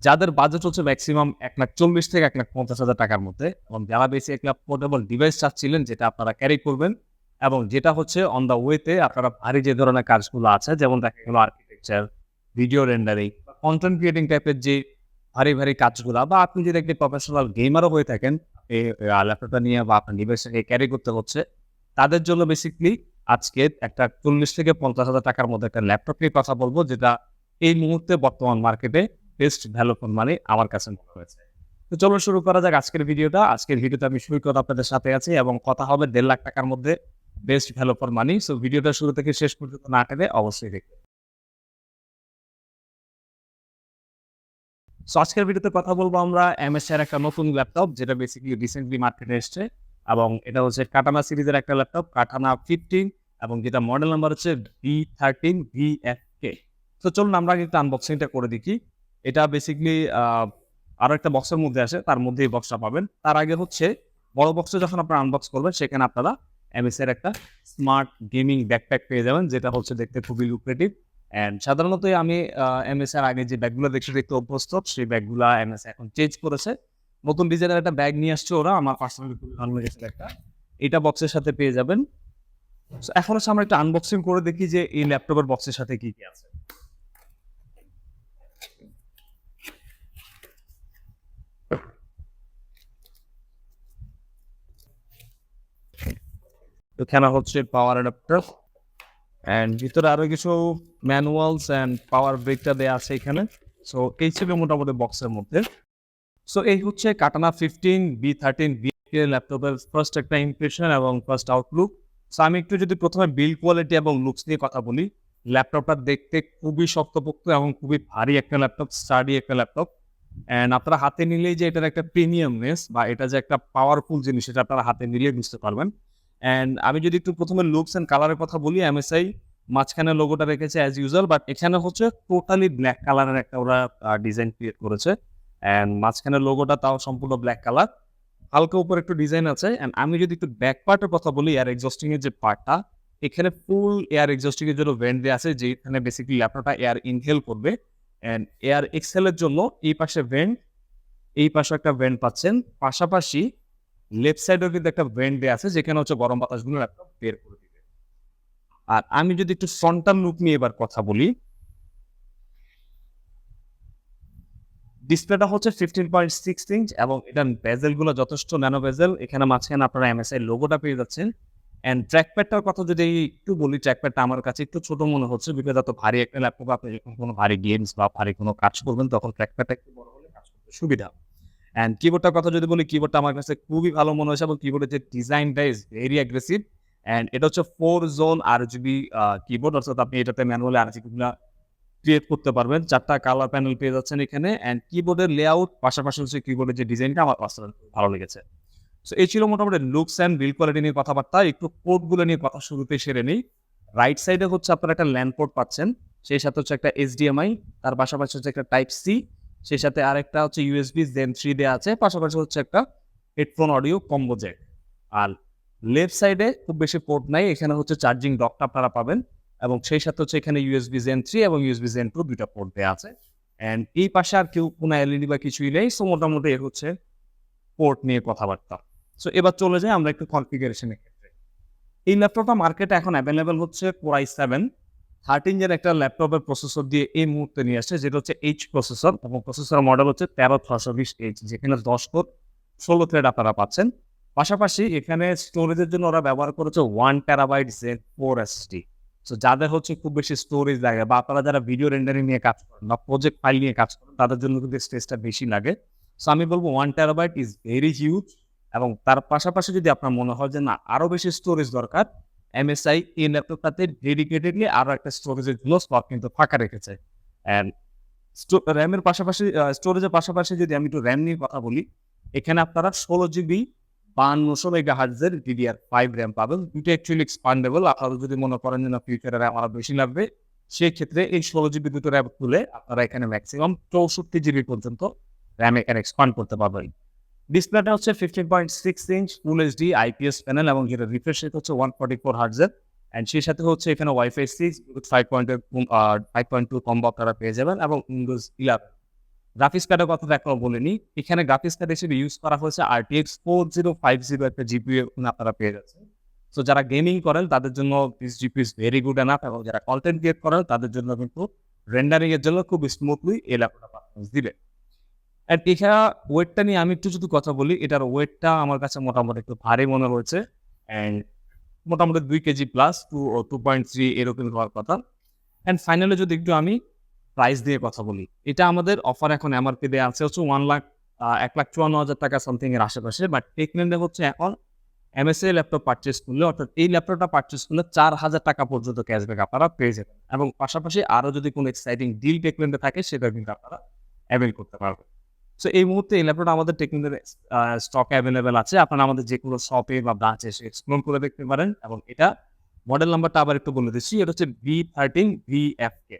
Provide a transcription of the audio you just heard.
যাদের বাজেট হচ্ছে ম্যাক্সিমাম 1,40,000 থেকে 1,50,000 টাকার মধ্যে, এবং যারা বেশি একটা পোর্টেবল ডিভাইস চাচ্ছিলেন যেটা আপনারা ক্যারি করবেন এবং যেটা হচ্ছে অন দ্য ওয়েতে আপনারা ভারী যে ধরনের কাজগুলো আছে, যেমন দেখা গেল আর্কিটেকচার, ভিডিও রেন্ডারিং বা কন্টেন্ট ক্রিয়েটিং টাইপের যে ভারী কাজগুলা, বা আপনি যদি একটি প্রফেশনাল গেমারও হয়ে থাকেন, ল্যাপটপটা নিয়ে বা আপনার ডিভাইসটাকে ক্যারি করতে হচ্ছে, তাদের জন্য বেসিক্যালি আজকে একটা 40,000 থেকে 50,000 টাকার মধ্যে একটা ল্যাপটপ নিয়ে কথা বলবো, যেটা এই মুহূর্তে বর্তমান মার্কেটে বেস্ট ভ্যালু ফর মানি আমার কাছে মনে হয়েছে। তো চলুন শুরু করা যাক আজকের ভিডিওটা। আজকের ভিডিওতে আমি সৈকত আপনাদের সাথে আছি এবং কথা হবে 1.5 লাখ টাকার মধ্যে best value for money. So ভিডিওটা শুরু থেকে শেষ পর্যন্ত না টেনে অবশ্যই দেখবেন। সো আজকের ভিডিওতে কথা বলবো আমরা MSI এর একটা নতুন ল্যাপটপ, যেটা বেসিক্যালি রিসেন্টলি মার্কেটে এসছে, এবং এটা হচ্ছে কাটানা সিরিজের একটা ল্যাপটপ, কাটানা 15, এবং যেটা মডেল নাম্বার হচ্ছে B13 VEK। তো চলুন আমরা কিন্তু আনবক্সিংটা করে দেখি। এটা বেসিক্যালি আরো একটা বক্সের মধ্যে আসে, তার মধ্যে এই বক্সটা পাবেন। তার আগে হচ্ছে বড় বক্সটা যখন আপনারা আনবক্স করবেন, সেখানে আপনারা MSI এর একটা স্মার্ট গেমিং ব্যাকপ্যাক পেয়ে যাবেন, যেটা হচ্ছে দেখতে খুবই লুক্রেটিভ। অ্যান্ড সাধারণত আমি MSI এর আগে যে ব্যাগগুলো দেখতে অভ্যস্ত, সেই ব্যাগগুলা MSI এখন চেঞ্জ করেছে। নতুন ডিজাইনের একটা ব্যাগ নিয়ে আসছে ওরা, আমার পার্সোনালি খুবই ভালো লেগেছে ব্যাগটা। এটা বক্সের সাথে পেয়ে যাবেন। সো এখন হচ্ছে আমরা একটা আনবক্সিং করে দেখি যে এই ল্যাপটপের বক্সের সাথে কি আছে। এখানে হচ্ছে পাওয়ার অ্যাডাপ্টার, অ্যান্ড ভিতরে আরো কিছু ম্যানুয়ালস অ্যান্ড পাওয়ার ব্রেকটা দেওয়া আছে এখানে। সো এই ছিল মোটামুটি বক্সের মধ্যে। সো এই হচ্ছে কাটানা 15 B13 VEK ল্যাপটপের ফার্স্ট একটা ইমপ্রেশন এবং ফার্স্ট আউটলুক। সো আমি একটু যদি প্রথমে বিল্ড কোয়ালিটি এবং লুকস নিয়ে কথা বলি, ল্যাপটপটা দেখতে খুবই শক্তপোক্ত এবং খুবই ভারী একটা ল্যাপটপ, স্টাডি একটা ল্যাপটপ। অ্যান্ড আপনারা হাতে নিলেই যে এটার একটা প্রিমিয়ামনেস বা এটা যে একটা পাওয়ারফুল জিনিস, সেটা আপনারা হাতে নিলেই বুঝতে পারবেন। অ্যান্ড আমি যদি একটু প্রথমে লুকস অ্যান্ড কালারের কথা বলি, MSI মাঝখানে লোগোটা রেখেছে অ্যাজ ইউজুয়াল, বাট এখানে হচ্ছে টোটালি ব্ল্যাক কালারের একটা ওরা ডিজাইন ক্রিয়েট করেছে। অ্যান্ড মাঝখানের লোগোটা তাও সম্পূর্ণ ব্ল্যাক কালার, হালকা উপর একটু ডিজাইন আছে। অ্যান্ড আমি যদি একটু ব্যাক পার্টের কথা বলি, এয়ার এক্সস্টিং এর যে পার্টটা, এখানে ফুল এয়ার এক্সস্টিং এর জন্য ভেন্ট দেওয়া আছে, যেখানে বেসিক্যালি ল্যাপটপটা এয়ার ইনহেল করবে। অ্যান্ড এয়ার এক্সহেলের জন্য এই পাশে ভেন্ট, এই পাশে একটা ভেন্ট পাচ্ছেন। পাশাপাশি লেফট সাইডেও কিন্তু একটা ভেন্ট দেওয়া আছে, যেখানে হচ্ছে গরম বাতাসগুলো ল্যাপটপ বের করে দিবে। আর আমি যদি একটু ফ্রন্টাল লুক নিয়ে এবার কথা বলি, ডিসপ্লেটা হচ্ছে 15.6 ইঞ্চ এবং এটার বেজেলগুলো যথেষ্ট ন্যানো বেজেল। এখানে মাঝখানে আপনারা MSI লোগোটা পেয়ে যাচ্ছেন। অ্যান্ড ট্র্যাকপ্যাডটার কথা যদি একটু বলি, ট্র্যাকপ্যাডটা আমার কাছে একটু ছোট মনে হচ্ছে, বিকজ এত ভারী একটা ল্যাপটপ আপনি যখন কোনো ভারী গেমস বা ভারী কোনো কাজ করবেন, তখন ট্র্যাকপ্যাডটা একটু বড় হলে কাজ করতে সুবিধা। অ্যান্ড কিবোর্ডটার কথা যদি বলি, কিবোর্ডটা আমার কাছে খুবই ভালো মনে হয়েছে এবং কিবোর্ডের যে ডিজাইনটা ইজ ভেরি অ্যাগ্রেসিভ। অ্যান্ড এটা হচ্ছে 4 জোন RGB কিবোর্ড, অর্থাৎ আপনি এটাতে ম্যানুয়ালি RGB ক্রিয়েট করতে পারবেন। 4টা কালার প্যানেল পেয়ে যাচ্ছেন এখানে। অ্যান্ড কিবোর্ডের লেআউট পাশাপাশি হচ্ছে কিবোর্ডের যে ডিজাইনটা আমার পার্সোনালি ভালো লেগেছে। সো এই ছিল মোটামুটি লুকস অ্যান্ড বিল্ড কোয়ালিটি নিয়ে কথাবার্তা। একটু পোর্টগুলো নিয়ে কথা শুরুতে সেরে নেই। রাইট সাইডে হচ্ছে আপনারা একটা ল্যান্ড পোর্ট পাচ্ছেন, সেই সাথে হচ্ছে একটা HDMI, তার পাশাপাশি হচ্ছে একটা টাইপ সি, সেই সাথে আরেকটা হচ্ছে USB Gen 3 দেওয়া আছে, পাশাপাশি হচ্ছে একটা হেডফোন অডিও কম্বো জ্যাক। আর লেফট সাইডে খুব বেশি পোর্ট নাই, এখানে হচ্ছে চার্জিং ডকটা আপনারা পাবেন, এবং সেই সাথে হচ্ছে এখানে USB Gen 3 এবং USB Gen 2 দুইটা পোর্ট দেওয়া আছে। অ্যান্ড এই পাশে আর কেউ কোনো LED বা কিছুই নেই। সো মোটামুটি এর হচ্ছে পোর্ট নিয়ে কথাবার্তা। সো এবার চলে যাই আমরা একটু কনফিগারেশনের ক্ষেত্রে। এই ল্যাপটপটা মার্কেটে এখন অ্যাভেলেবেল হচ্ছে Core i7 13 জেন একটা ল্যাপটপের প্রসেসর দিয়ে এই মুহূর্তে নিয়ে আসছে, যেটা হচ্ছে H প্রসেসর, এবং প্রসেসর মডেল হচ্ছে 13620H, যেখানে 10 কোর 16 থ্রেড আপনারা পাচ্ছেন। পাশাপাশি এখানে স্টোরেজের জন্য ওরা ব্যবহার করেছে 1 টেরাবাইট Z4 SSD। সো যাদের হচ্ছে খুব বেশি স্টোরেজ লাগে, বা আপনারা যারা ভিডিও রেন্ডারিং নিয়ে কাজ করেন বা প্রজেক্ট ফাইল নিয়ে কাজ করেন, তাদের জন্য কিন্তু স্পেসটা বেশি লাগে। সো আমি বলবো 1 টেরাবাইট ইজ ভেরি হিউজ। এবং তার পাশাপাশি যদি আপনার মনে হয় যে না আরো বেশি স্টোরেজ দরকার, MSI এই ল্যাপটপটাতে ডেডিকেটেডলি আরো একটা স্টোরেজের জন্য স্লট কিন্তু ফাঁকা রেখেছে। অ্যান্ড র্যামের পাশাপাশি স্টোরেজের পাশাপাশি যদি আমি একটু র্যাম নিয়ে কথা বলি, এখানে আপনারা 16GB 5200 মেগাহার্টজের DDR5 র্যাম পাবেন। দুটো অ্যাকচুয়ালি এক্সপান্ডেবল। আপনারা যদি মনে করেন যে না ফিউচারে র্যাম আরো বেশি লাগবে, সেই ক্ষেত্রে এই 16GB দুটো র্যাম তুলে আপনারা এখানে ম্যাক্সিমাম 64GB পর্যন্ত র্যাম এখানে এক্সপান্ড করতে পারবেন। ডিসপ্লেটা হচ্ছে 15.6 inch full HD IPS panel, এবং যেটা রিফ্রেশ রেট হচ্ছে 144 হার্টজের। অ্যান্ড সেই সাথে হচ্ছে এখানে ওয়াইফাই 6 5.2 কম্বো আপনারা পেয়ে যাবেন, এবং উইন্ডোজ 11। গ্রাফিক্স কার্ডের কথা তো এখনো বলিনি। এখানে গ্রাফিক্স কার্ড হিসেবে ইউজ করা হয়েছে RTX 4050 একটা GPU আপনারা পেয়ে যাচ্ছেন। সো যারা গেমিং করেন তাদের জন্য this GPU is very good enough এবং যারা কনটেন্ট ক্রিয়েট করেন তাদের জন্য কিন্তু রেন্ডারিং এর জন্য খুব স্মুথলি এই ল্যাপটপটা পারফরম্যান্স দিবে। অ্যান্ড এছাড়া ওয়েটটা নিয়ে আমি একটু যদি কথা বলি, এটার ওয়েটটা আমার কাছে মোটামুটি একটু ভারী মনে হয়েছে। অ্যান্ড মোটামুটি 2 কেজি প্লাস 2.3 এরকম হওয়ার কথা। অ্যান্ড ফাইনালি যদি একটু আমি প্রাইস দিয়ে কথা বলি। এটা আমাদের অফার এখন এমআরপি দেয়া আছে হচ্ছে 1,54,000 টাকা সামথিং এর আশেপাশে। বাট টেকল্যান্ডে হচ্ছে এখন MSI ল্যাপটপ পারচেজ করলে অর্থাৎ এই ল্যাপটপটা পারচেজ করলে 4,000 টাকা পর্যন্ত ক্যাশব্যাক আপনারা পেয়ে যাবেন। এবং পাশাপাশি আরো যদি কোনো এক্সাইটিং ডিল টেকল্যান্ডে থাকে সেটা কিন্তু আপনারা অ্যাভেইল করতে পারবেন। সো এই মুহূর্তে এই ল্যাপটপটা আমাদের টেকল্যান্ডের স্টকে অ্যাভেলেবল আছে। আপনারা আমাদের যেকোনো শপে বা ব্রাঞ্চে এসে এক্সপ্লোর করে দেখতে পারেন এবং এটা মডেল নাম্বারটা আবার একটু বলে দিচ্ছি। এটা হচ্ছে B13 VEK।